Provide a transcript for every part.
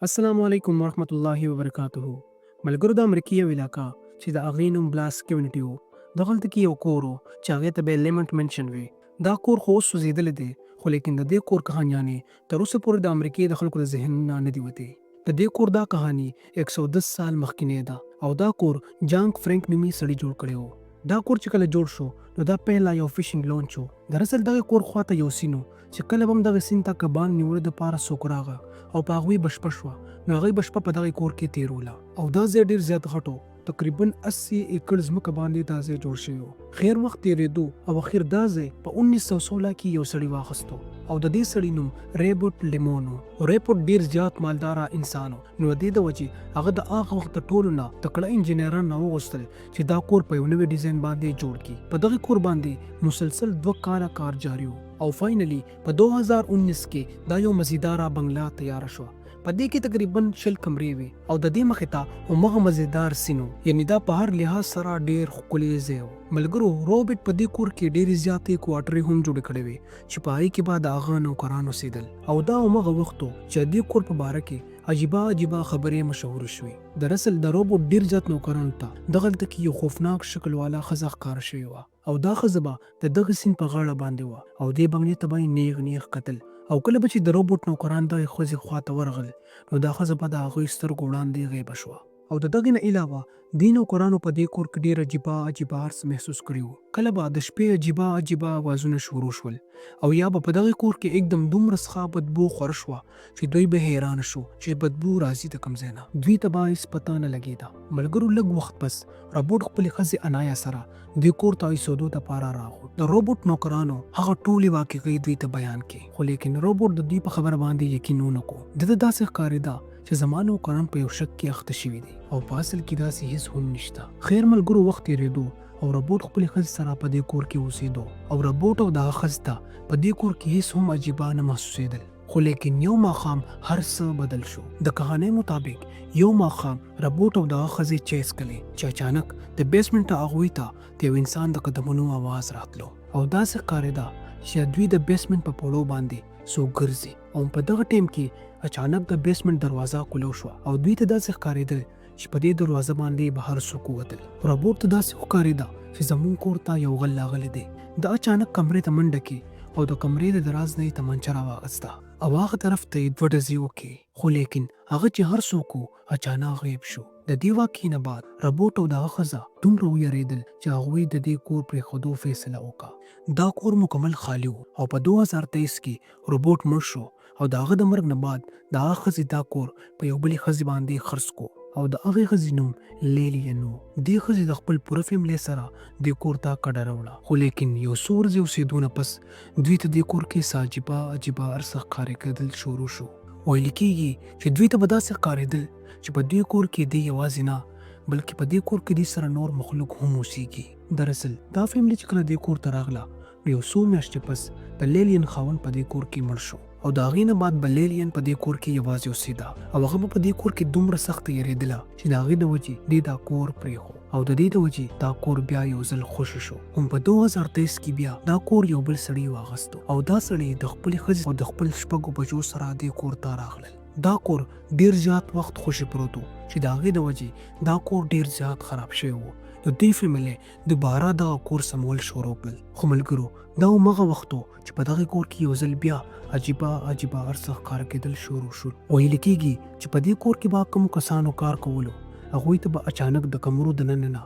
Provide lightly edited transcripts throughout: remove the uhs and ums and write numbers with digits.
السلام علیکم ورحمت الله وبرکاتہ. ملګرو د امریکا یو علاقه چې د هغې نوم بلاس کیونټي و، دغلته کې یو کور و چې هغې ته به یې لیمنټ منشن وي. دا کور خو اوس سوځېدلی دی، خو لیکن د دې کور کهانیانې تر اوسه پورې د امریکې د خلکو د ذهن نه نه دي وتې. د دې کور دا کهاني 110 سال مخکینی ده او دا کور جانک فرینک نومي سړي جوړ کړی و. دا کور چې کله جوړ شو نو دا پهلا یو فیشنګ لونچ و. دراصل دغه کور خواته یو سیند و چې کله به هم دغه سیند ته کبان نیولو دپاره څوک راغه او په هغوی به شپه شوه، نو هغوی به شپه په دغه کور کې تېروله. او دا ځای ډېر زیات غټ و، تقریبا 80 ایکړ ځمکه باندې دا ځای جوړ شوی و. خیر وخت تېرېدو او اخر دا ځای په 1916 کې یو سړي واخیستو او د دې سړي نوم ریبوټ لیمون و. ریبوټ ډېر زیات مالداره انسان و، نو د دې د وجې هغه د هغه وخت د ټولو نه تکړه انجینران راوغوښتل چې دا کور په یو نوي ډیزاین باندې جوړ کړي. په دغه کور باندې مسلسل 2 کاله کار جاري و او فاینلی په 2019 کې دا یو مزیداره بنگله تیاره شوه. په دې کې تقریبا 20 کمرې وي او د دې مخې ته همغه مزیدار سیند و، یعنی دا په هر لحاظ سره ډېر ښکلی ځای و. ملګرو روبرټ په دې کور کې ډېرې زیاتې کوارټرې هم جوړې کړې وې چې په هغې کې به د هغه نوکران اوسېدل. او دا همغه وخت و چې د دې کور په باره کې عجیبه خبرې مشهوره شوې. دراصل د روبوټ ډېر زیات نوکرانو ته دغلته کې یو خوفناک شکل والا ښځه ښکاره شوې وه او دا ښځه به د دغه سیند په غاړه باندې وه او دې بنګلې ته به یې نیغ کتل. او کله به چې د روبوټ نوکران دغې ښځې خواته ورغل نو دا ښځه به د هغوی سترګو وړاندې غیبه شوه. او د دغې نه علاوه دې نوکرانو په دې کور کې ډېر عجیبه هر څه محسوس کړي وو. کله به د شپې عجیبه اوازونه شروع شول او یا به په دغې کور کې एकदम دومره څخه بدبو خوره شوه چې دوی به حیران شو چې بدبو راځي د کوم ځای نه. دوی ته به هېڅ پته نه لګېده. ملګرو لږ وخت پس روبوټ خپلې ښځې انایا سره دې کور ته ایسېدو دپاره راغلو. د روبوټ نوکرانو هغه ټولې واقعې دوی ته بیان کړې، خو لیکن روبوټ د دوی په خبره باندې یقین ونه کړو. ده ته داسې ښکارېده چې زما نوکران په یو شک کې اخته شوي دي او په اصل کې داسې هېڅ هم نشته. خیر ملګرو وخت تېرېدو او روبوټ خپلې ښځې سره په دې کور کې اوسېدو او روبوټ او دغه ښځې ته په دې کور کې هېڅ هم عجیبه نه محسوسېدل. خو لیکن یو ماښام هر څه بدل شو. د کهانۍ مطابق یو ماښام روبوټ او دغه ښځې چای څښلې چې اچانک د بیسمنټ هغوی ته د یو انسان د قدمونو آواز راتلو او داسې ښکارېده چې دوی د بیسمنټ په پوړو باندې څوک ګرځي. او په دغه ټیم کې اچانک د بیسمنټ دروازه کولو شوه او دوی ته داسې ښکارېدل چې په دې دروازه باندې بهر څوک ووتل. روبوټ ته داسې ښکارېده چې زموږ کور ته یو غل راغلی دی. د اچانک کمرې ته منډه کړي او د کمرې د دراز نه یې تمانچه راواخیسته او هغه طرف ته یې 2 ډزې وکړې، خو لیکن هغه چې هر څوک و اچانک غیب شو. د دې واقعې نه بعد روبوټ او دغه ښځه دومره ویرېدل چې هغوی د دې کور پرېښودو فیصله وکړه. دا کور مکمل خالي و او په 2023 کې روبوټ مړ شو او د هغه د مرګ نه بعد د هغه ښځې دا کور په یو بلې ښځې باندې خرڅ کو او د هغې ښځې نوم لیلین و. دې ښځې د خپل پوره فیملۍ سره دې کور ته کډه راوړه، خو لیکن یو څو ورځې اوسېدو نه پس دوی ته دې کور کې څه عجیبه هر څه ښکارې کېدل شروع شو. ویل کېږي چې دوی ته به داسې ښکارېدل چې په دې کور کې دی یوازې نه بلکې په دې کور کې دې سره نور مخلوق هم اوسېږي. دراصل دا فیملي چې کله دې کور ته راغله نو یو څو میاشتې پس د لیلین خاوند په دې کور کې مړ شو او د هغې نه بعد به لیلین په دې کور کې یوازې اوسېده او هغه به په دې کور کې دومره سخته یېرېدله چې د هغې د وجې دې دا کور پرېښود او د دې د وجې دا کور بیا یو ځل خوشي شو. هم په 2023 کې بیا دا کور یو بل سړي واخیستو او دا سړی د خپلې ښځې او د خپل 6 بچو سره دې کور ته راغلل. دا کور ډېر زیات وخت خوشي پروت و چې د هغې د وجې دا کور ډېر زیات خراب شوی و. د دې فیملۍ دوباره دغه کور سمول شروع کړل. خو ملګرو دا همغه وخت و چې په دغه کور کې یو ځل بیا عجیبه هر څه ښکاره کېدل شروع شول. ویل کېږي چې په دې کور کې به کومو کسانو کار کولو هغوی ته به اچانک د کمرو دننه نه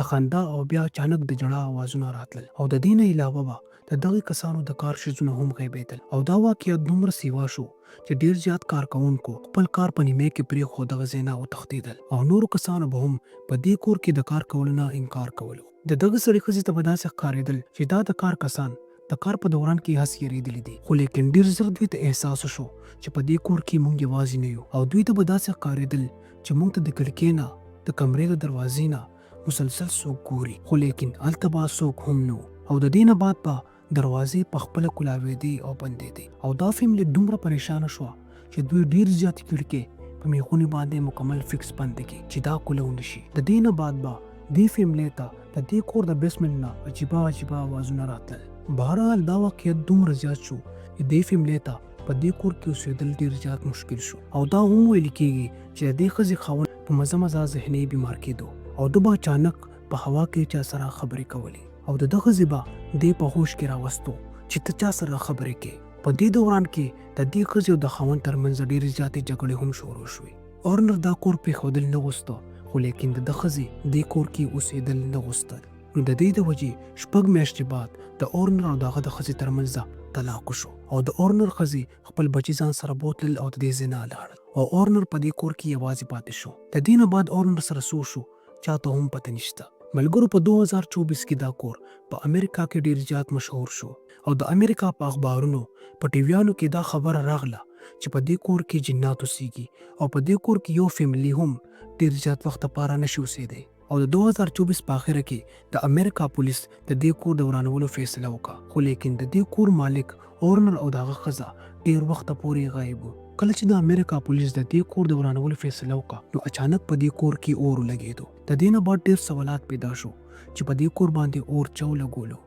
د خندا او بیا اچانک د ژړا اوازونه راتلل او د دې نه علاوه به د دغې کسانو د کار شیزونه هم غیبېدل. او دا واقعیت دومره سیوا شو چې ډېر زیات کارکوونکو خپل کار په نیمې کې پرېښود، دغه ځای نه وتښتېدل او نورو کسانو به هم په دې کور کې د کار کولو نه انکار کولو. د دغه سړي ښځې ته به داسې ښکارېدل چې دا د کار کسان د کار په دوران کې هسې یېرېدلي دي، خو لیکن ډېر ژر دوی ته احساس شو چې په دې کور کې موږ یوازې نه یو او دوی ته به داسې ښکارېدل چې موږ ته د کړکۍ نه د کمرې د دروازې نه مسلسل څوک ګوري، خو لیکن هلته به څوک هم نه و او د دې نه بعد به دروازې په خپله کلاوېدې او بندېدې او دا فیملي دومره پریشانه شوه چې دوی ډېر زیاتې کړکۍ په میخونې باندې مکمل فکس بندې کړي چې دا کولو نه شي. د دې نه بعد به دې فیملۍ ته د دې کور د بیسمنټ نه عجیبه اوازونه راتلل. بهرحال دا واقعیت دومره زیات شو چې دې فیملۍ ته په دې کور کې اوسېدل ډېر زیات مشکل شو او دا هم ویل کېږي چې د دې ښځې خاوند په مزه مزه ذهني بیمار کېدو او ده به اچانک په هوا کې چا سره خبرې کولې او د دغه ښځې به دې په هوش کې راوستو چې ته چا سره خبرې کې. په دې دوران کې د دې ښځې او د خاوند ترمنځ ډېرې زیاتې جګړې هم شروع شوې. اورنر دا کور پرېښودل نه غوښته خو لیکن د ده ښځې دې کور کې اوسېدل نه غوښتل. نو د دې د وجې 6 میاشتې بعد د اورنر او د هغه د ښځې ترمنځ طلاق وشو او د اورنر ښځې خپل بچي ځان سره بوتلل او د دې ځای نه لاړل او اورنر په دې کور کې یوازې پاتې شو. د دې نه بعد اورنر سره څه وشو چاته هم پته نشته. ملګرو په 2024 کې دا کور په امریکا کې ډېر زیات مشهور شو او د امریکا په اخبارونو په ټیویانو کې دا خبره راغله چې په دې کور کې جنات اوسېږي او په دې کور کې یو فیملی هم ډېر زیات وخت لپاره نشي اوسېدی. او د 2024 په اخره کې د امریکا پولیس د دې کور د ورانولو فیصله وکړه خو لیکن د دې کور مالک اورنر او دغه ښځه ډېر وخت پورې غایب وو. کله چې د امریکا پولیس د دې کور د ورانولو فیصله وکړه نو اچانک په دې کور کې اور ولګېدو. د دې نه بعد ډېر سوالات پیدا شو چې په دې کور باندې اور چا ولګولو،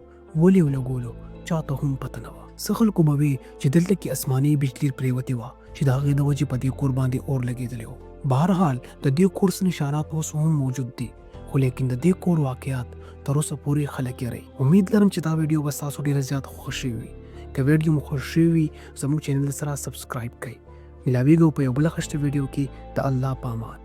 ولې ولګولو، چاته هم پته نه وه. څه خلکو به وي چې دلته کې اسماني بجلي پرېوتې وه چې د هغې د وجې په دې کور باندې اور لګېدلی و. بهرحال د دې کور څه نشانات اوس هم موجود دي خو لیکن د دې کور واقعات تر اوسه پورې خلک یری. امید لرم چې دا ویډیو به ستاسو ډېره زیات خوښ شوې وي. که ویډیو مو خوښ شوې وي زموږ چینل سره سبسکرایب کړئ. ملاویږو په یو بله ښه ویډیو کې. د الله په امان.